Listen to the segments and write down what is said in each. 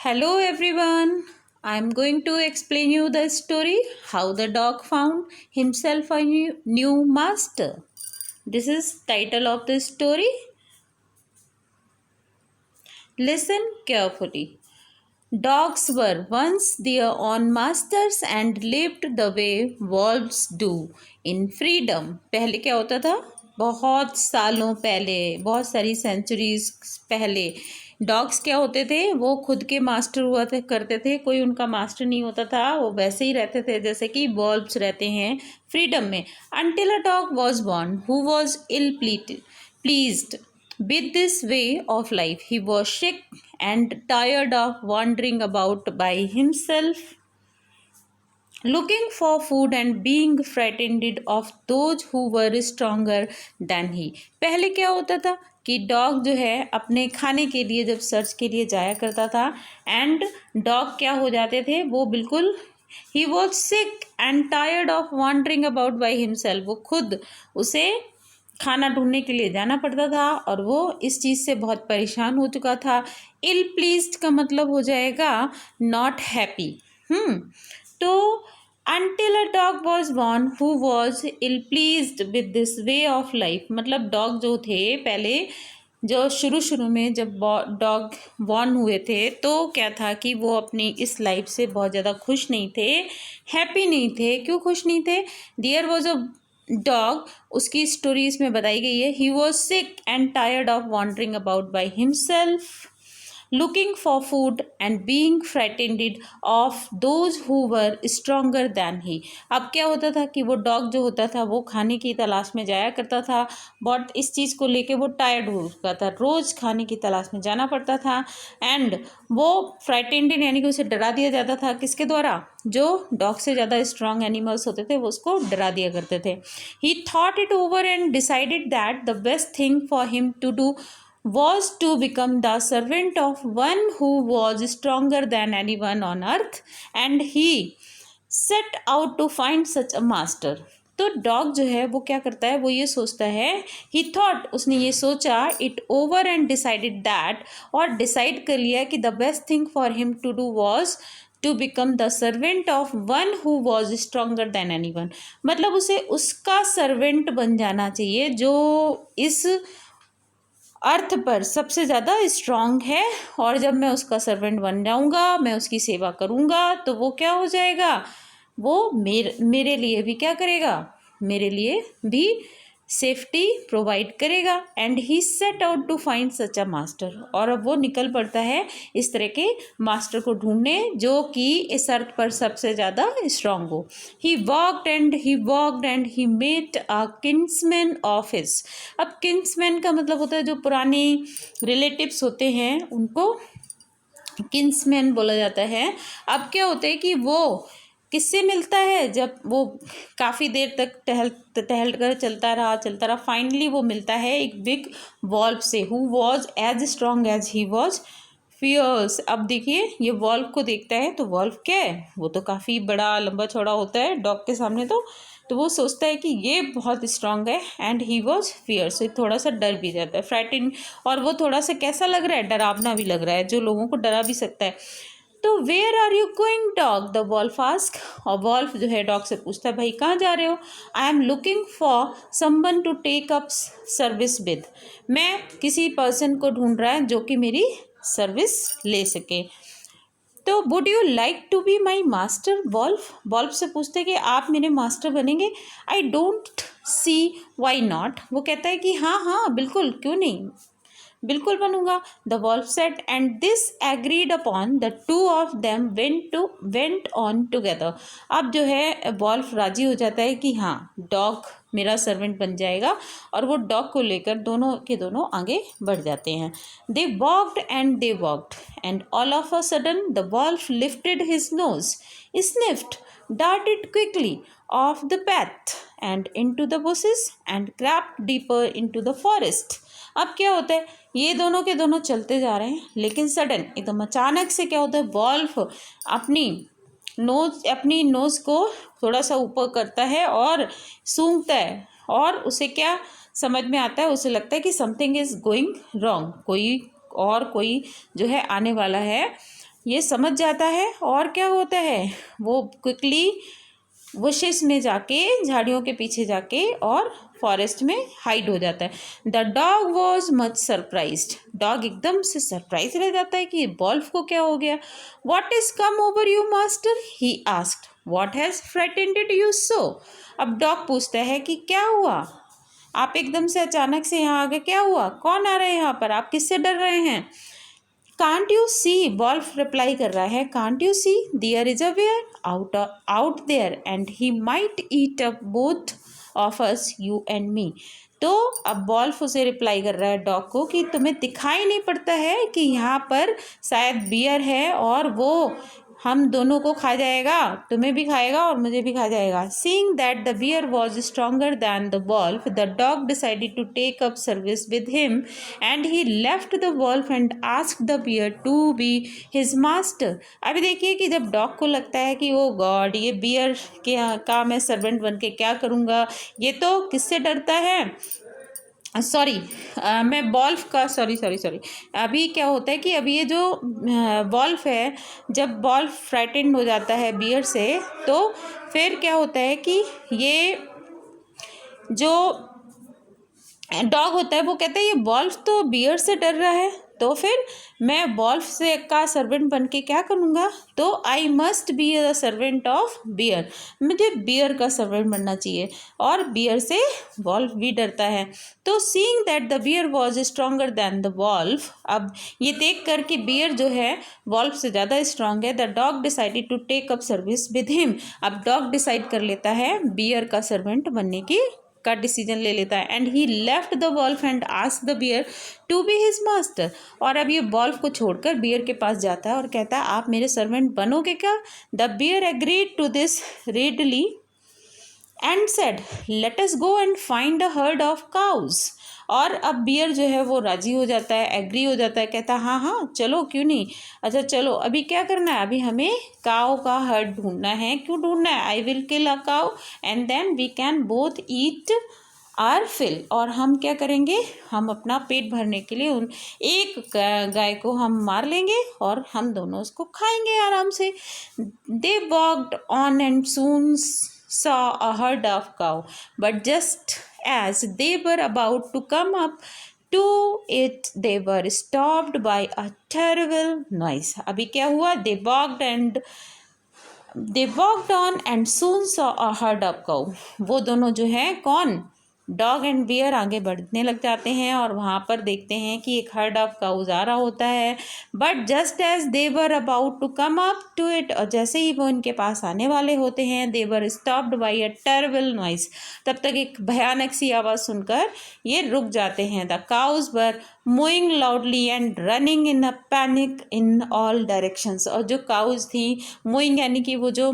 Hello everyone. I am going to explain you the story how the dog found himself a new master. This is title of the story. Listen carefully. Dogs were once their own masters and lived the way wolves do in freedom. पहले क्या होता था? बहुत सालों पहले, बहुत सारी centuries पहले डॉग्स क्या होते थे? वो खुद के मास्टर हुआ करते थे। कोई उनका मास्टर नहीं होता था। वो वैसे ही रहते थे जैसे कि वॉल्व्स रहते हैं फ्रीडम में। Until a dog was born who was pleased with this way of life. He was sick and tired of wandering about by himself, looking for food and being frightened of those who were stronger than he. पहले क्या होता था कि dog जो है अपने खाने के लिए जब सर्च के लिए जाया करता था एंड डॉग क्या हो जाते थे, वो बिल्कुल ही was sick and tired of wandering about by himself. वो खुद उसे खाना ढूंढने के लिए जाना पड़ता था और वो इस चीज़ से बहुत परेशान हो चुका था। इल प्लीज्ड का मतलब हो जाएगा नॉट हैप्पी। तो until a dog was born who was ill pleased with this way of life, मतलब डॉग जो थे पहले, जो शुरू में जब डॉग बॉर्न हुए थे तो क्या था कि वो अपनी इस लाइफ से बहुत ज़्यादा खुश नहीं थे, हैप्पी नहीं थे। क्यों खुश नहीं थे? देयर वॉज अ डॉग, उसकी स्टोरी इसमें बताई गई है। He was sick and tired of wandering about by himself, looking for food and being frightened of those who were stronger than he. अब क्या होता था कि वो डॉग जो होता था वो खाने की तलाश में जाया करता था, बट इस चीज़ को लेके वो टायर्ड हो चुका था, रोज़ खाने की तलाश में जाना पड़ता था एंड वो फ्राइटेंड यानी कि उसे डरा दिया जाता था। किसके द्वारा? जो डॉग से ज़्यादा स्ट्रॉन्ग एनिमल्स होते थे वो उसको डरा दिया करते थे। He thought it over and decided that the best thing for him to do was to become the servant of one who was stronger than anyone on earth, and he set out to find such a master. तो dog जो है वो क्या करता है? वो ये सोचता है, ही थॉट, उसने ये सोचा, it over and decided that, और डिसाइड कर लिया कि the best thing for him to do was to become the servant of one who was stronger than anyone. मतलब उसे उसका सर्वेंट बन जाना चाहिए जो इस अर्थ पर सबसे ज़्यादा स्ट्रांग है, और जब मैं उसका सर्वेंट बन जाऊंगा, मैं उसकी सेवा करूंगा, तो वो क्या हो जाएगा? वो मेरे लिए भी क्या करेगा? मेरे लिए भी सेफ्टी प्रोवाइड करेगा। And he set out to find such a master, और अब वो निकल पड़ता है इस तरह के मास्टर को ढूंढने जो कि इस अर्थ पर सबसे ज़्यादा स्ट्रांग हो। He walked and he met a kinsman of his. अब किन्समैन का मतलब होता है जो पुराने रिलेटिव्स होते हैं उनको किन्समैन बोला जाता है। अब क्या होता है कि वो किससे मिलता है? जब वो काफ़ी देर तक टहल कर चलता रहा, फाइनली वो मिलता है एक बिग वॉल्व से, who was as strong as he was fierce. अब देखिए, ये वॉल्व को देखता है तो वॉल्व क्या है? वो तो काफ़ी बड़ा लंबा चौड़ा होता है डॉग के सामने। तो वो सोचता है कि ये बहुत स्ट्रांग है एंड ही वॉज फियर, सो थोड़ा सा डर भी जाता है, फ्राइटन, और वो थोड़ा सा कैसा लग रहा है? डरावना भी लग रहा है, जो लोगों को डरा भी सकता है। तो where are you going dog? The wolf ask, और वॉल्फ जो है डॉग से पूछता है, भाई कहाँ जा रहे हो? I am looking for someone to take up service with. मैं किसी पर्सन को ढूंढ रहा है जो कि मेरी सर्विस ले सके। तो would you like to be my master? Wolf से पूछते कि आप मेरे मास्टर बनेंगे? I don't see why not. वो कहता है कि हाँ हाँ बिल्कुल, क्यों नहीं, बिल्कुल बनूंगा। The wolf said and this agreed upon, the two of them went on together. अब जो है वॉल्फ राजी हो जाता है कि हाँ डॉग मेरा सर्वेंट बन जाएगा, और वो डॉग को लेकर दोनों के दोनों आगे बढ़ जाते हैं। They walked and all of a sudden the wolf lifted his nose, sniffed, darted quickly off the path and into the bushes and crept deeper into the forest. अब क्या होता है? ये दोनों के दोनों चलते जा रहे हैं, लेकिन सडन एकदम अचानक से क्या होता है? वॉल्फ अपनी नोज को थोड़ा सा ऊपर करता है और सूंघता है, और उसे क्या समझ में आता है? उसे लगता है कि समथिंग इज गोइंग रॉन्ग, कोई जो है आने वाला है ये समझ जाता है और क्या होता है, वो क्विकली बुशेस में जाके, झाड़ियों के पीछे जाके और फॉरेस्ट में हाइड हो जाता है। The dog was much surprised, dog एकदम से सरप्राइज रह जाता है कि वॉल्फ को क्या हो गया। What is come over you master, he asked, what has frightened you so. अब डॉग पूछता है कि क्या हुआ, आप एकदम से अचानक से यहाँ आ गए, क्या हुआ, कौन आ रहा है यहाँ पर, आप किससे डर रहे हैं। Can't you see, wolf reply कर रहा है, can't you see there is a bear out there and he might eat up both of us, you and me. तो अब वॉल्फ उसे रिप्लाई कर रहा है डॉग को कि तुम्हें दिखाई नहीं पड़ता है कि यहाँ पर शायद बियर है और वो हम दोनों को खा जाएगा, तुम्हें भी खाएगा और मुझे भी खा जाएगा। Seeing that the bear was stronger than the wolf, the dog decided to take up service with him and he left the wolf and asked the bear to be his master. अभी देखिए कि जब dog को लगता है कि ओ God, ये beer के का मैं सर्वेंट बन के क्या करूँगा, ये तो किससे डरता है, सॉरी मैं वॉल्फ का सॉरी अभी क्या होता है कि अभी ये जो वॉल्फ है, जब वॉल्फ फ्राइटेंड हो जाता है बियर से, तो फिर क्या होता है कि ये जो डॉग होता है वो कहता है ये वॉल्फ तो बियर से डर रहा है, तो फिर मैं वॉल्फ से का सर्वेंट बन के क्या करूँगा, तो I must be the servant of bear, मुझे बियर का सर्वेंट बनना चाहिए, और बियर से वॉल्फ भी डरता है। तो seeing that the bear was stronger than the wolf, अब ये देख कर कि बियर जो है वॉल्फ से ज़्यादा स्ट्रांग है, the dog decided to take up service with him. अब डॉग डिसाइड कर लेता है बियर का सर्वेंट बनने की का डिसीजन ले लेता है। And he left the wolf and asked the bear to be his master, और अब ये वॉल्फ को छोड़कर बियर के पास जाता है और कहता है आप मेरे सर्वेंट बनोगे क्या। The bear agreed to this readily and said let us go and find a herd of cows, और अब बियर जो है वो राजी हो जाता है, एग्री हो जाता है, कहता है हाँ हाँ चलो क्यों नहीं, अच्छा चलो अभी क्या करना है, अभी हमें काऊ का हर्ड ढूंढना है। क्यों ढूंढना है, I will kill a cow and then we can both eat our fill, और हम क्या करेंगे, हम अपना पेट भरने के लिए उन एक गाय को हम मार लेंगे और हम दोनों उसको खाएंगे आराम से। They walked on and soon saw a herd of cow, but just as they were about to come up to it, they were stopped by a terrible noise. अभी क्या हुआ, they walked on and soon saw a herd of cow. वो दोनों जो है कौन, dog and beer आगे बढ़ने लग जाते हैं और वहाँ पर देखते हैं कि एक हर्ड ऑफ काउज आ रहा होता है। But just as they were about to come up to it, और जैसे ही वो इनके पास आने वाले होते हैं, they were stopped by a terrible noise, तब तक एक भयानक सी आवाज़ सुनकर ये रुक जाते हैं। The cows were mooing loudly and running in a panic in all directions, और जो काउज थी, मूइंग यानी कि वो जो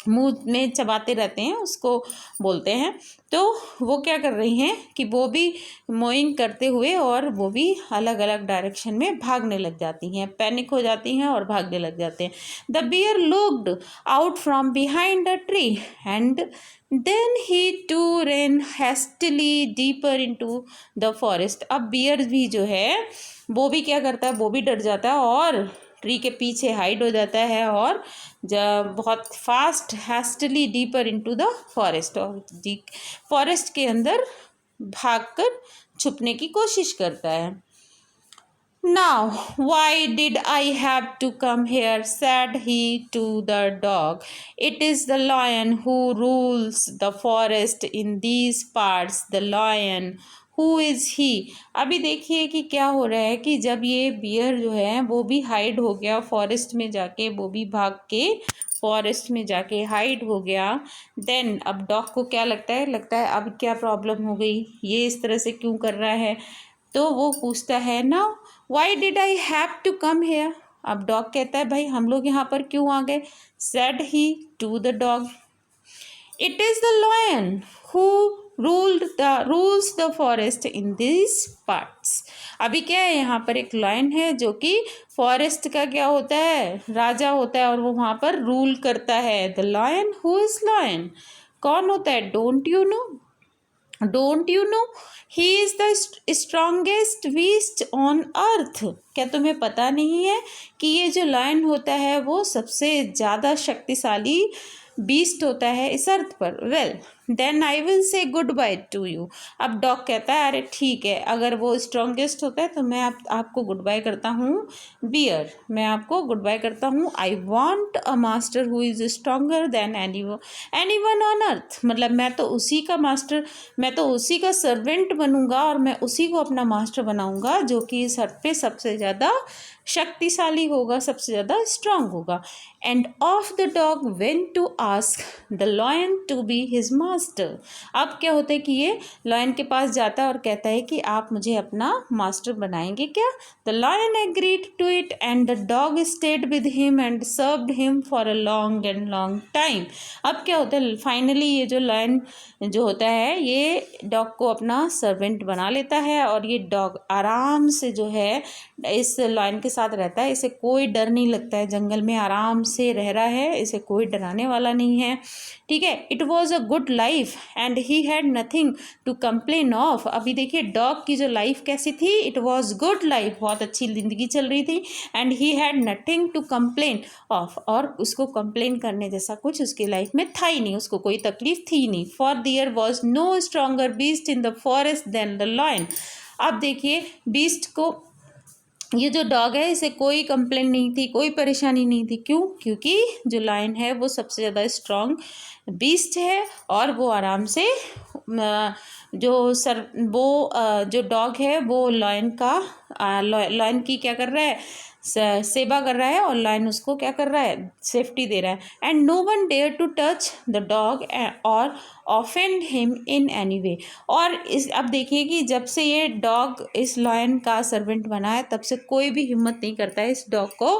मुंह में चबाते रहते हैं उसको बोलते हैं, तो वो क्या कर रही हैं कि वो भी मोइंग करते हुए और वो भी अलग अलग डायरेक्शन में भागने लग जाती हैं, पैनिक हो जाती हैं और भागने लग जाते हैं। The bear looked out from behind the tree and then he too ran hastily deeper into the forest. अब बियर भी जो है वो भी क्या करता है, वो भी डर जाता है और ट्री के पीछे हाइड हो जाता है और जब बहुत fast hastily deeper into the forest, और फॉरेस्ट के अंदर भागकर छुपने की कोशिश करता है। Now, why did I have to come here? Said he to the dog. It is the lion who rules the forest in these parts. The lion. Who is he? अभी देखिए कि क्या हो रहा है कि जब ये बियर जो है वो भी हाइड हो गया फॉरेस्ट में जाके, वो भी भाग के फॉरेस्ट में जाके हाइड हो गया। देन अब डॉग को क्या लगता है अब क्या प्रॉब्लम हो गई, ये इस तरह से क्यों कर रहा है, तो वो पूछता है ना why did I have to come here. अब डॉग कहता है भाई हम लोग यहाँ पर क्यों आ गए। Said he to the dog it is the lion who rules the forest in this parts. अभी क्या है, यहाँ पर एक लायन है जो कि फॉरेस्ट का क्या होता है, राजा होता है, और वो वहाँ पर रूल करता है। The lion, who is lion, कौन होता है, don't you know. Don't you know he is the strongest beast on earth. क्या तुम्हें पता नहीं है कि ये जो लायन होता है वो सबसे ज़्यादा शक्तिशाली बीस्ट होता है इस अर्थ पर। Well then I will say good bye to you. अब डॉग कहता है अरे ठीक है, अगर वो स्ट्रॉन्गेस्ट होता है तो मैं आपको गुड बाय करता हूँ। बियर, मैं आपको गुड बाय करता हूँ। I want a master who is stronger than any one on earth. मतलब मैं तो उसी का मास्टर, मैं तो उसी का सर्वेंट बनूंगा और मैं उसी को अपना मास्टर बनाऊंगा जो कि इस अर्थ पे सबसे ज़्यादा शक्तिशाली होगा, सबसे ज़्यादा स्ट्रांग होगा। And off the dog went to ask the lion to be his master. अब क्या होता है कि ये लॉयन के पास जाता है और कहता है कि आप मुझे अपना मास्टर बनाएंगे क्या। The lion agreed to it and the dog stayed with him and served him for a long and long time. अब क्या होता है, फाइनली ये जो लॉयन जो होता है ये डॉग को अपना सर्वेंट बना लेता है और ये डॉग आराम से जो है इस लॉयन के साथ रहता है। इसे कोई डर नहीं लगता है, जंगल में आराम से रह रहा है, इसे कोई डराने वाला नहीं है। ठीक है, it was a good life and he had nothing to complain of. अभी देखिए डॉग की जो लाइफ कैसी थी, इट वॉज गुड लाइफ, बहुत अच्छी ज़िंदगी चल रही थी। And he had nothing to complain of, और उसको कंप्लेन करने जैसा कुछ उसकी लाइफ में था ही नहीं, उसको कोई तकलीफ थी नहीं। For there was no stronger beast in the forest than the lion. अब देखिए बीस्ट को, ये जो डॉग है इसे कोई कंप्लेन नहीं थी, कोई परेशानी नहीं थी। क्यों? क्योंकि जो लायन है वो सबसे ज़्यादा स्ट्रॉन्ग बीस्ट है और वो आराम से जो डॉग है वो लायन की क्या कर रहा है, सेवा कर रहा है और लायन उसको क्या कर रहा है, सेफ्टी दे रहा है। And no one dare to touch the dog or offend him in any way. और इस अब देखिए कि जब से ये डॉग इस लायन का सर्वेंट बना है तब से कोई भी हिम्मत नहीं करता है इस डॉग को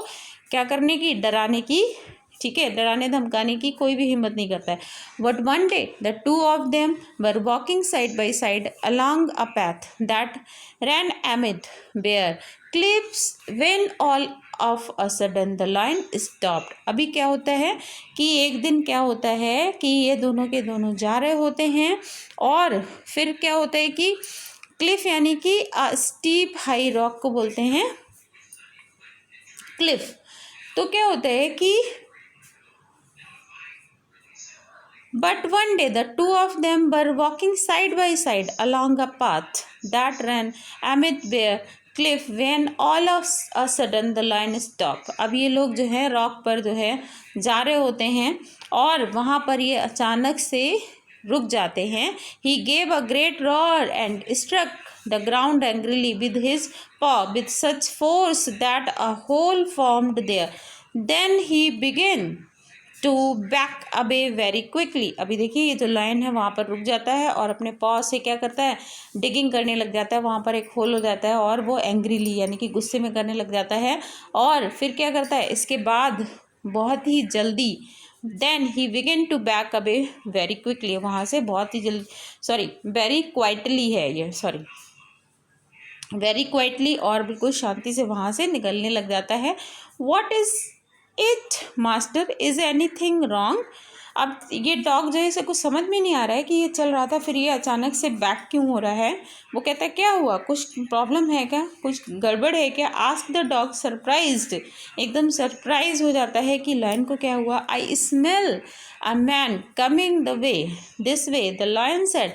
क्या करने की, डराने की। ठीक है, डराने धमकाने की कोई भी हिम्मत नहीं करता है। But one day the two of them were walking side by side along a path that ran amid bare cliffs when all of a sudden the lion stopped. अभी क्या होता है कि एक दिन क्या होता है कि ये दोनों के दोनों जा रहे होते हैं और फिर क्या होता है कि क्लिफ यानी कि स्टीप हाई रॉक को बोलते हैं क्लिफ। तो क्या होता है कि but one day the two of them were walking side by side along a path that ran amid their cliff when all of a sudden the lion stopped। अब ये लोग जो है रॉक पर जो है जा रहे होते हैं और वहाँ पर ये अचानक से रुक जाते हैं। he gave a great roar and struck the ground angrily with his paw with such force that a hole formed there। then he began to back away very quickly. अभी देखिए ये जो लायन है वहाँ पर रुक जाता है और अपने पॉ से क्या करता है, डिगिंग करने लग जाता है। वहाँ पर एक होल हो जाता है और वो एंग्रीली यानी कि गुस्से में करने लग जाता है। और फिर क्या करता है, इसके बाद बहुत ही जल्दी then he begin to back away very quickly, वहाँ से बहुत ही जल्दी, सॉरी वेरी क्वाइटली है ये, सॉरी वेरी क्वाइटली और बिल्कुल शांति से वहाँ से निकलने लग जाता है। What is it master, is anything wrong. अब ये डॉग जो है इसे कुछ समझ में नहीं आ रहा है कि ये चल रहा था फिर ये अचानक से बैक क्यों हो रहा है। वो कहता है क्या हुआ, कुछ प्रॉब्लम है क्या, कुछ गड़बड़ है क्या। आस्क द डॉग सरप्राइज्ड, एकदम सरप्राइज हो जाता है कि लायन को क्या हुआ। I smell a man coming the way this way the lion said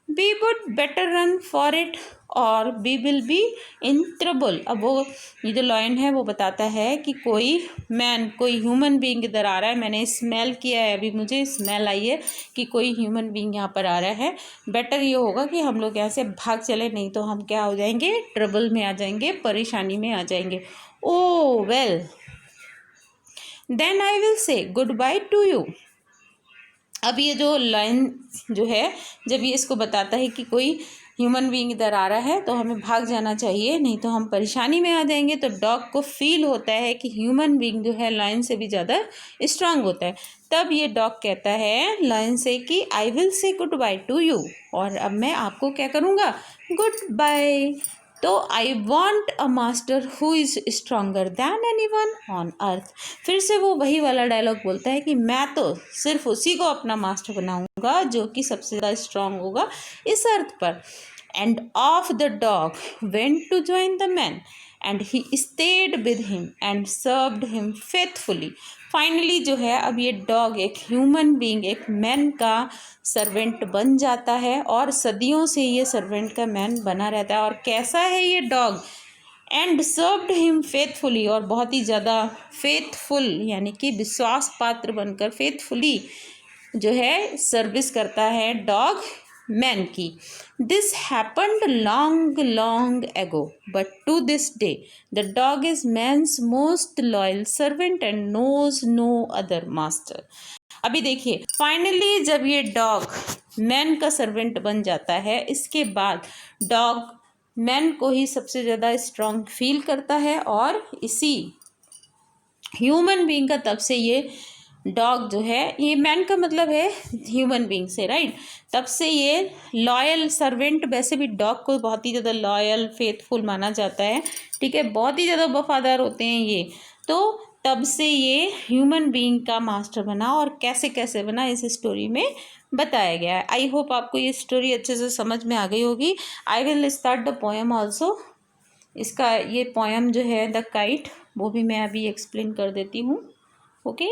we would better run for it or we will be in trouble. अब वो ये जो लायन है वो बताता है कि कोई मैन, कोई ह्यूमन बीइंग इधर आ रहा है, मैंने स्मेल किया है, अभी मुझे स्मेल आई है कि कोई ह्यूमन बीइंग यहाँ पर आ रहा है। बेटर ये होगा कि हम लोग यहाँ से भाग चले, नहीं तो हम क्या हो जाएंगे, ट्रबल में आ जाएंगे, परेशानी में आ जाएंगे। Oh well then I will say good bye to you. अब ये जो लायन जो है जब ये इसको बताता है कि कोई ह्यूमन बीइंग इधर आ रहा है तो हमें भाग जाना चाहिए, नहीं तो हम परेशानी में आ जाएंगे। तो डॉग को फील होता है कि ह्यूमन बीइंग जो है लायन से भी ज़्यादा स्ट्रांग होता है। तब ये डॉग कहता है लायन से कि आई will say good bye to you, और अब मैं आपको क्या करूँगा, गुड बाय। तो I want a master who is stronger than any one on earth. फिर से वो वही वाला डायलॉग बोलता है कि मैं तो सिर्फ उसी को अपना मास्टर बनाऊंगा जो कि सबसे ज़्यादा स्ट्रांग होगा इस अर्थ पर। And off the dog went to join the man and he stayed with him and served him faithfully. Finally जो है अब ये डॉग एक ह्यूमन बीइंग, एक मैन का सर्वेंट बन जाता है और सदियों से ये सर्वेंट का मैन बना रहता है। और कैसा है ये dog? And served him faithfully, और बहुत ही ज़्यादा फेथफुल यानी कि विश्वास पात्र बनकर फेथफुली जो है सर्विस करता है डॉग मैन की। This happened long long ago but to this day the dog is man's most loyal servant and knows no other master. अभी देखिए फाइनली जब ये डॉग मैन का सर्वेंट बन जाता है, इसके बाद डॉग मैन को ही सबसे ज़्यादा स्ट्रांग फील करता है और इसी ह्यूमन बीइंग का तब से ये डॉग जो है, ये मैन का मतलब है ह्यूमन बीइंग से, राइट। तब से ये लॉयल सर्वेंट, वैसे भी डॉग को बहुत ही ज़्यादा लॉयल फेथफुल माना जाता है, ठीक है, बहुत ही ज़्यादा वफादार होते हैं ये। तो तब से ये ह्यूमन बीइंग का मास्टर बना, और कैसे कैसे बना इस स्टोरी में बताया गया है। आई होप आपको ये स्टोरी अच्छे से समझ में आ गई होगी। I will start the poem also. इसका ये पोएम जो है द काइट, वो भी मैं अभी एक्सप्लेन कर देती हूँ। Okay,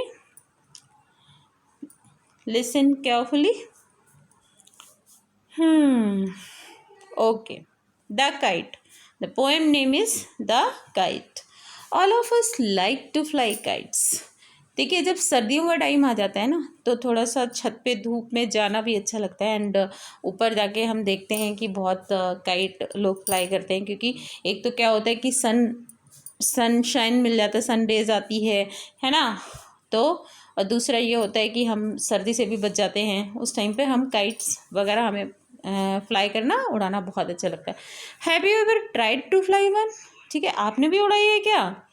listen carefully. Okay, the kite. The poem name is the kite. All of us like to fly kites. देखिए जब सर्दियों का टाइम आ जाता है ना, तो थोड़ा सा छत पे धूप में जाना भी अच्छा लगता है। एंड ऊपर जाके हम देखते हैं कि बहुत काइट लोग फ्लाई करते हैं, क्योंकि एक तो क्या होता है कि सनशाइन मिल जाता है, सन रेज आती है ना। तो और दूसरा ये होता है कि हम सर्दी से भी बच जाते हैं। उस टाइम पे हम काइट्स वगैरह हमें फ्लाई करना, उड़ाना बहुत अच्छा लगता है। Have you ever tried to fly one? ठीक है, आपने भी उड़ाई है क्या?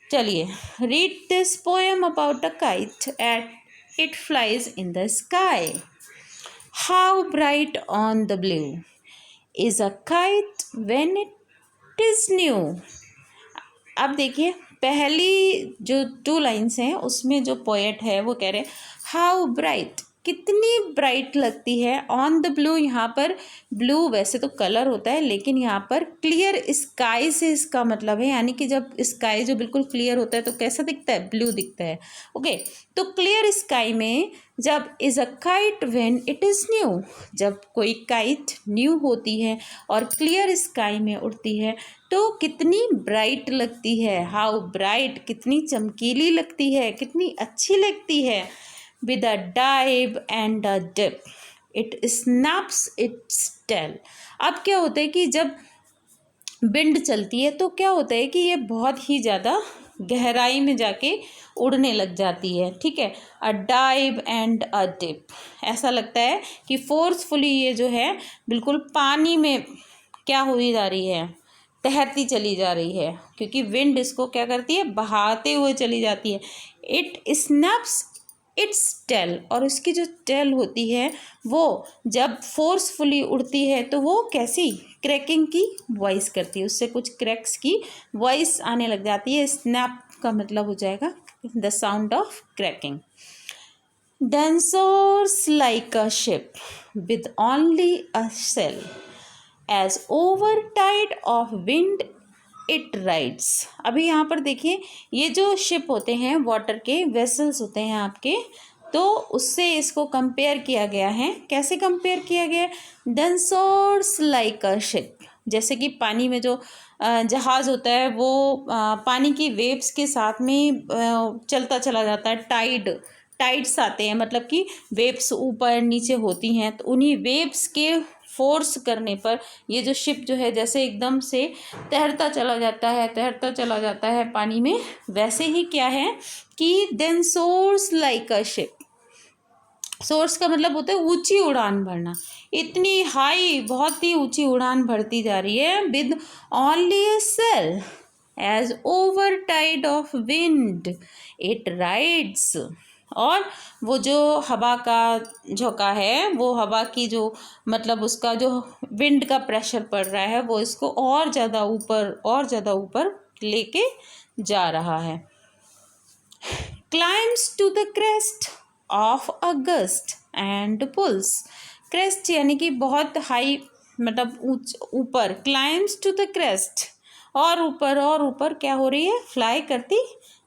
चलिए, read this poem about a kite at it flies in the sky. How bright on the blue is a kite when it is new. अब देखिए पहली जो 2 लाइन्स हैं उसमें जो पोएट है वो कह रहे हैं हाउ ब्राइट, कितनी ब्राइट लगती है, ऑन द ब्लू। यहाँ पर ब्लू वैसे तो कलर होता है, लेकिन यहाँ पर क्लियर स्काई से इसका मतलब है, यानी कि जब स्काई जो बिल्कुल क्लियर होता है तो कैसा दिखता है? ब्लू दिखता है। ओके, तो क्लियर स्काई में जब is a kite when it is new, जब कोई काइट न्यू होती है और क्लियर स्काई में उड़ती है तो कितनी ब्राइट लगती है। हाउ ब्राइट, कितनी चमकीली लगती है, कितनी अच्छी लगती है। With a dive and a dip it snaps its tail. अब क्या होता है कि जब विंड चलती है तो क्या होता है कि ये बहुत ही ज़्यादा गहराई में जाके उड़ने लग जाती है, ठीक है। अ डाइव एंड अ डिप, ऐसा लगता है कि फोर्सफुली ये जो है बिल्कुल पानी में क्या हुई जा रही है, तैरती चली जा रही है, क्योंकि विंड इसको क्या करती है? बहाते हुए चली जाती है। इट स्नैप्स इट्स टेल, और उसकी जो टेल होती है वो जब फोर्सफुली उड़ती है तो वो कैसी क्रैकिंग की वॉइस करती है, उससे कुछ क्रैक्स की वॉइस आने लग जाती है। स्नैप का मतलब हो जाएगा the sound of cracking. Then soars like a ship with only a sail as over tide of wind it rides. अभी यहाँ पर देखिए ये जो शिप होते हैं, वाटर के वेसल्स होते हैं आपके, तो उससे इसको कंपेयर किया गया है। कैसे कंपेयर किया गया? Then soars like a ship, जैसे कि पानी में जो जहाज़ होता है वो पानी की वेव्स के साथ में चलता चला जाता है। टाइड्स आते हैं, मतलब कि वेव्स ऊपर नीचे होती हैं, तो उन्हीं वेव्स के फोर्स करने पर ये जो शिप जो है जैसे एकदम से तैरता चला जाता है पानी में। वैसे ही क्या है कि then soars like a ship, soars का मतलब होता है ऊंची उड़ान भरना। इतनी हाई, बहुत ही ऊंची उड़ान भरती जा रही है। With only a sail as over tide of wind it rides. और वो जो हवा का झोंका है, वो हवा की जो मतलब उसका जो विंड का प्रेशर पड़ रहा है वो इसको और ज़्यादा ऊपर लेके जा रहा है। climbs to the crest of a gust and pulls। crest यानी कि बहुत हाई मतलब ऊपर, climbs to the crest और ऊपर क्या हो रही है, फ्लाई करती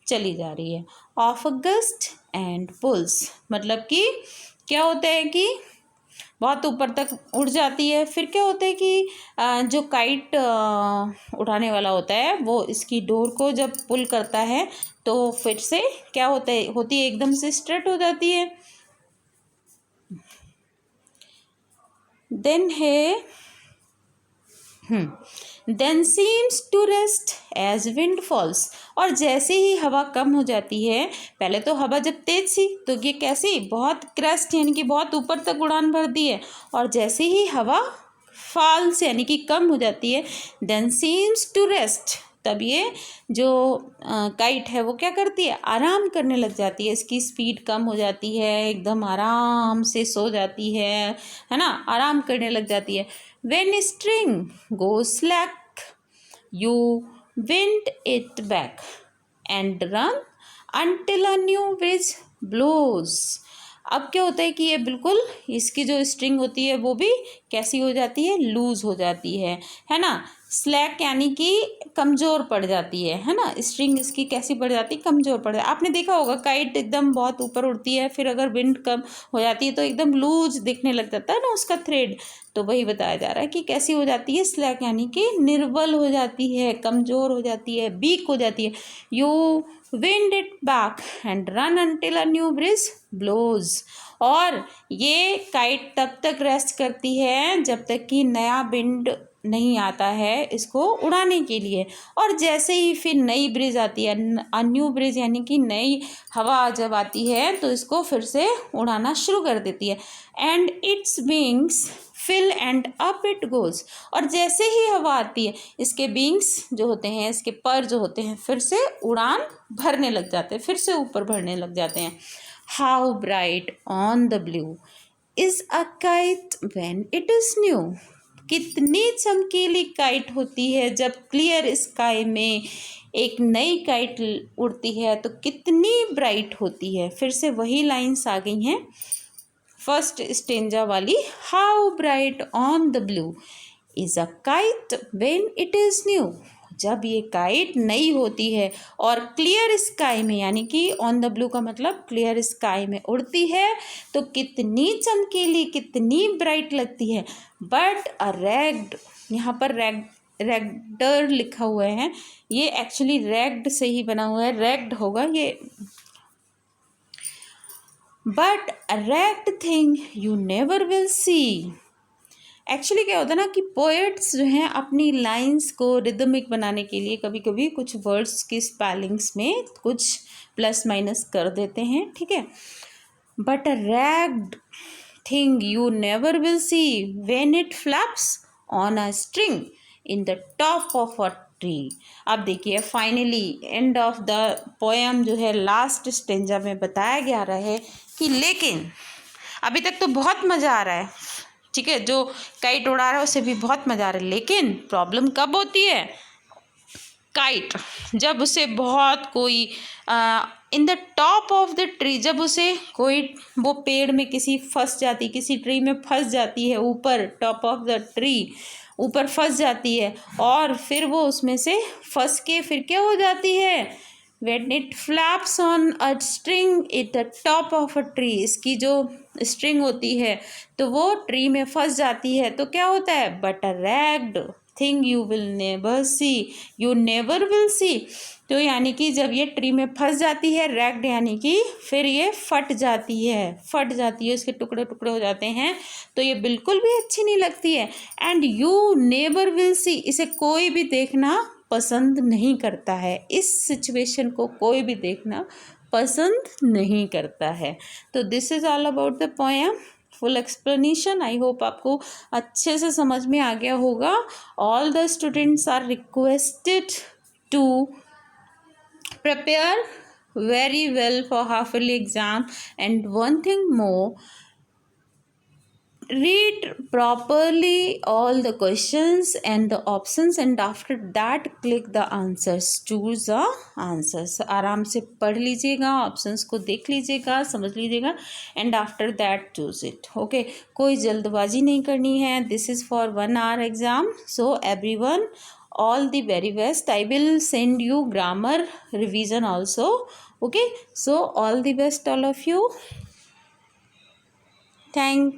चली जा रही है। of a gust and pulls मतलब कि क्या होता है कि बहुत ऊपर तक उड़ जाती है। फिर क्या होता है कि जो काइट उड़ाने वाला होता है वो इसकी डोर को जब पुल करता है तो फिर से क्या होती है एकदम से स्ट्रेट हो जाती है। Then seems to rest as wind falls. और जैसे ही हवा कम हो जाती है, पहले तो हवा जब तेज थी तो ये कैसी बहुत क्रेस्ट यानी कि बहुत ऊपर तक उड़ान भरती है, और जैसे ही हवा फॉल्स यानी कि कम हो जाती है, देन सीम्स टू रेस्ट, तब ये जो काइट है वो क्या करती है, आराम करने लग जाती है। इसकी स्पीड कम हो जाती है, एकदम आराम से सो जाती है ना, आराम करने लग जाती है। When string goes slack, you wind it back and run until a new breeze blows। अब क्या होता है कि ये बिल्कुल इसकी जो स्ट्रिंग होती है वो भी कैसी हो जाती है, लूज हो जाती है ना। स्लैक यानी कि कमज़ोर पड़ जाती है ना। स्ट्रिंग इसकी कैसी पड़ जाती है, कमज़ोर पड़ जाती है। आपने देखा होगा काइट एकदम बहुत ऊपर उड़ती है, फिर अगर विंड कम हो जाती है तो एकदम लूज दिखने लग जाता है ना उसका थ्रेड। तो वही बताया जा रहा है कि कैसी हो जाती है, स्लैक यानी कि निर्बल हो जाती है, कमज़ोर हो जाती है, वीक हो जाती है। You wind it back and run until a new breeze blows. और ये काइट तब तक रेस्ट करती है जब तक कि नया विंड नहीं आता है इसको उड़ाने के लिए। और जैसे ही फिर नई ब्रिज आती है, न्यू ब्रिज यानी कि नई हवा जब आती है तो इसको फिर से उड़ाना शुरू कर देती है। And its wings fill and up it goes. और जैसे ही हवा आती है इसके विंग्स जो होते हैं, इसके पर जो होते हैं, फिर से उड़ान भरने लग जाते हैं, फिर से ऊपर भरने लग जाते हैं। How bright on the blue is a kite when it is new. कितनी चमकीली काइट होती है जब क्लियर स्काई में एक नई काइट उड़ती है तो कितनी ब्राइट होती है। फिर से वही लाइंस आ गई हैं फर्स्ट स्टेंजा वाली। How bright on the blue is a kite when it is new. जब ये काइट नई होती है और क्लियर स्काई में, यानी कि ऑन द ब्लू का मतलब क्लियर स्काई में उड़ती है तो कितनी चमकीली, कितनी ब्राइट लगती है। बट अ रैग्ड, यहाँ पर रैगडर लिखा हुआ है, ये एक्चुअली रैग्ड से ही बना हुआ है, रैग्ड होगा ये। But a ragged thing you never will see. Actually क्या होता है ना कि पोएट्स जो हैं अपनी लाइंस को रिदमिक बनाने के लिए कभी कभी कुछ वर्ड्स की स्पेलिंग्स में कुछ प्लस माइनस कर देते हैं, ठीक है। But a ragged thing you never will see when it flaps on a string in the top of a tree. अब देखिए finally and off the poem जो है लास्ट स्टेंजा में बताया गया रहा है कि लेकिन अभी तक तो बहुत मज़ा आ रहा है, ठीक है, जो काइट उड़ा रहा है उसे भी बहुत मज़ा आ रहा है, लेकिन प्रॉब्लम कब होती है, काइट जब उसे बहुत कोई in the top of the tree, जब उसे कोई वो पेड़ में किसी फंस जाती, किसी ट्री में फंस जाती है, ऊपर टॉप ऑफ द ट्री ऊपर फंस जाती है, और फिर वो उसमें से फंस के फिर क्या हो जाती है, when it flaps on a string at the top of a tree, इसकी जो स्ट्रिंग होती है तो वो ट्री में फंस जाती है तो क्या होता है, but a ragged thing you will never see, you never will see। तो यानी कि जब ये ट्री में फंस जाती है, रैग्ड यानी कि फिर ये फट जाती है, इसके टुकड़े टुकड़े हो जाते हैं, तो ये बिल्कुल भी अच्छी नहीं लगती है। And you never will see, इसे कोई भी देखना पसंद नहीं करता है, इस सिचुएशन को कोई भी देखना पसंद नहीं करता है। तो this is all about the poem, full explanation. I hope आपको अच्छे से समझ में आ गया होगा। All the students are requested to prepare very well for half yearly exam. And one thing more, read properly all the questions and the options, and after that click the answers, choose the answers. आराम से पढ़ लीजिएगा, options को देख लीजिएगा, समझ लीजिएगा, and after that choose it. Okay, कोई जल्दबाजी नहीं करनी है. This is for 1 hour exam. So everyone, all the very best. I will send you grammar revision also. Okay, so all the best all of you. Thank